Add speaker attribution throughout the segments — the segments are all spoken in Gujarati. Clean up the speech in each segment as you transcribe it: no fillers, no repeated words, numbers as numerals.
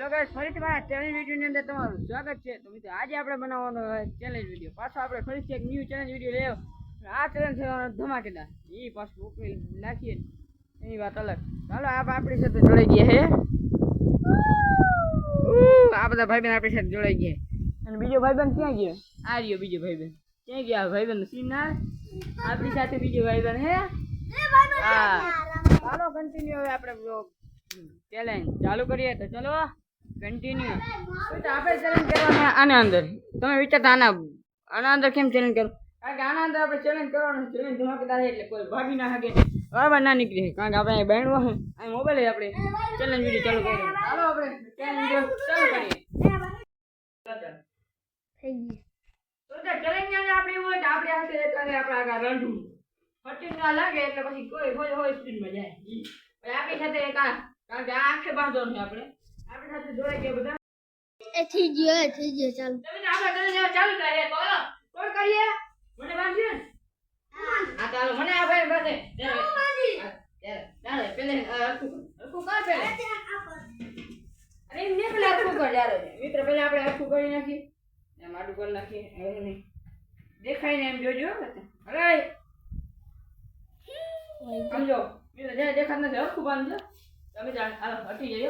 Speaker 1: હેલો ગાઈસ, ફરીથી મારા ચેલેન્જ વિડીયોની અંદર તમારું સ્વાગત છે. તો મિત્રો આજે આપણે બનાવવાનો ચેલેન્જ વિડીયો. પાછો આપણે ફરીથી એક ન્યૂ ચેલેન્જ વિડીયો લેવો. આ ચેલેન્જ થવાનો ધમાકેદાર. એ પાછું ઉકેલ નાખીએ એની વાત અલગ. ચાલો આપણી સાથે જોડાઈ ગયા હે. આ બધા ભાઈબંધ આપણી સાથે જોડાઈ ગયા. અને બીજો ભાઈબંધ ક્યાં ગયો? આ રહ્યો બીજો ભાઈબંધ. ક્યાં ગયા ભાઈબંધ? સીના આપણી સાથે બીજો ભાઈબંધ હે. હા, ચાલો કન્ટિન્યુ હવે આપણે બ્લોગ ચેલેન્જ ચાલુ કરીએ. તો ચલો કન્ટિન્યુ. તો આપણે ચેલેન્જ કરવાના આના અંદર. તમે વિચારતા આના અંદર કેમ ચેલેન્જ કરું? કારણ કે આના અંદર આપણે ચેલેન્જ કરવાનું. ચેલેન્જ ધમાકેદાર છે એટલે કોઈ ભાગી ના શકે, બરાબર ના નીકળી. કારણ કે આપણે બેન્ડવા છે આ મોબાઈલ આપણે ચેલેન્જ વિડીયો ચાલુ કરીએ. ચાલો આપણે ચેલેન્જ વિડીયો ચાલુ કરીએ. તો ચેલેન્જ ની અંદર આપણે એવું હોય કે આપણે હાથે એટલે આપણે આગળ રંઢું ફટીને ના લાગે એટલે પછી કોઈ હોય સ્પીડમાં જાય. આપણી સાથે કારણ કે આ આખે બાંધવાનું છે. આપણે આપણી સાથે જોડાઈ ગયા બધા.
Speaker 2: થઈ ગયો ચાલુ.
Speaker 1: તમે આપણે ચેલેન્જ ચાલુ કરીએ. તો કોણ કરીએ? મને બાંધ્યું ને? હા ચાલો મને આ ભાઈ બાંધે. ચાલો પેલે હરખું કર પેલે. અરે એમ નહીં પેલા હરખું કર યાર. મિત્ર પેલા આપણે હરખું કરી નાખીએ. એમ આડું કરી નાખીએ. હવે નહીં દેખાય ને એમ જોજો. અરે સમજો મિત્ર જે દેખાત નથી હરખું બાંધજો. તમે જાણ હાલો હટી જજો.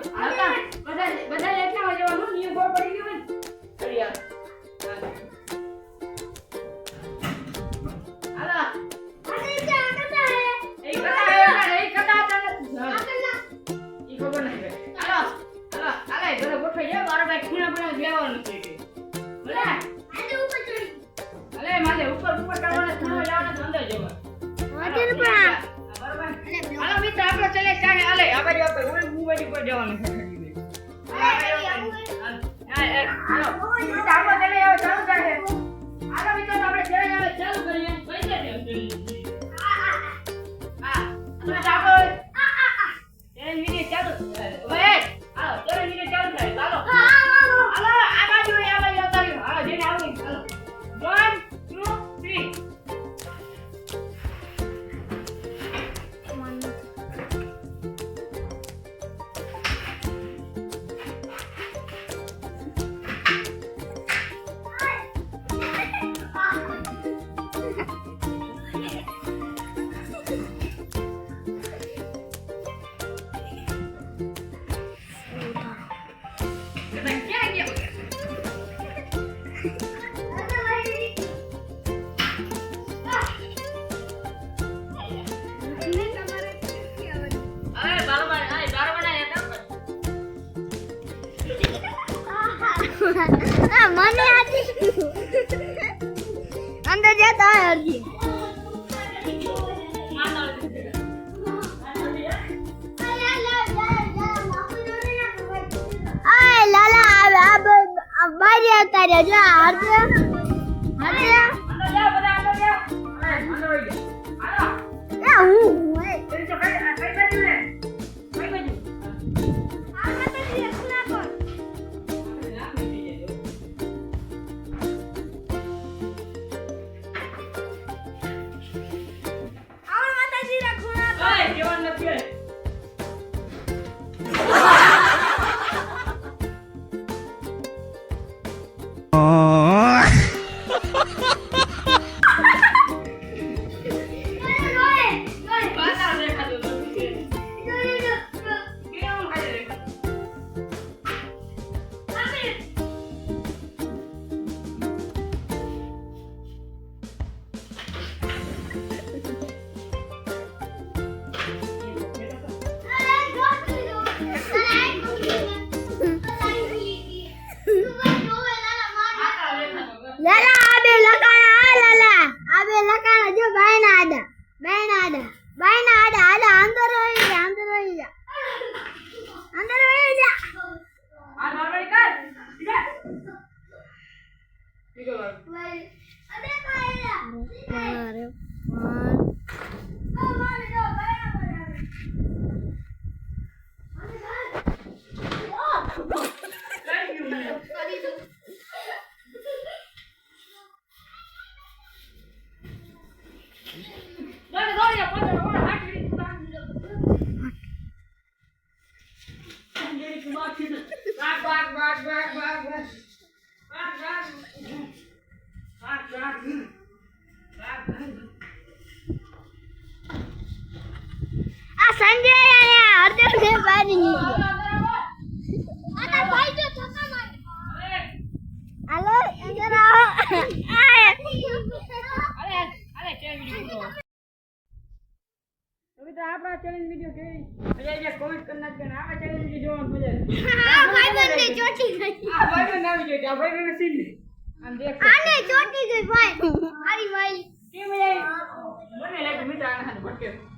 Speaker 1: બધા એટલા જવાનું નિયમ ગોળ પડી ગયો ને. અરે યાર
Speaker 2: મને અંદર જતા હરજી લાલા બારી આવતા રહ્યા જો આ સંજય અને હરદેવ ને બારી નીકળ્યો આના ભાઈ જો છક્કા મારે હાલો અંદર આવો
Speaker 1: હવે તો આપણા ચેલેન્જ વિડિયો કેવી મજા આવી કોમેન્ટ કરી નાખજો ને આપણા ચેલેન્જ વિડિયો જોવાનું મજા
Speaker 2: હા ભાઈ બંને ચોટી ગઈ
Speaker 1: આ ભાઈ ને આવી ગયો આ ભાઈ ને સીન આમ દેખ
Speaker 2: આને ચોટી ગઈ ભાઈ આરી ભાઈ
Speaker 1: કેમ મજા આવી મને લાગે મિત્ર આના હાથ ભટકે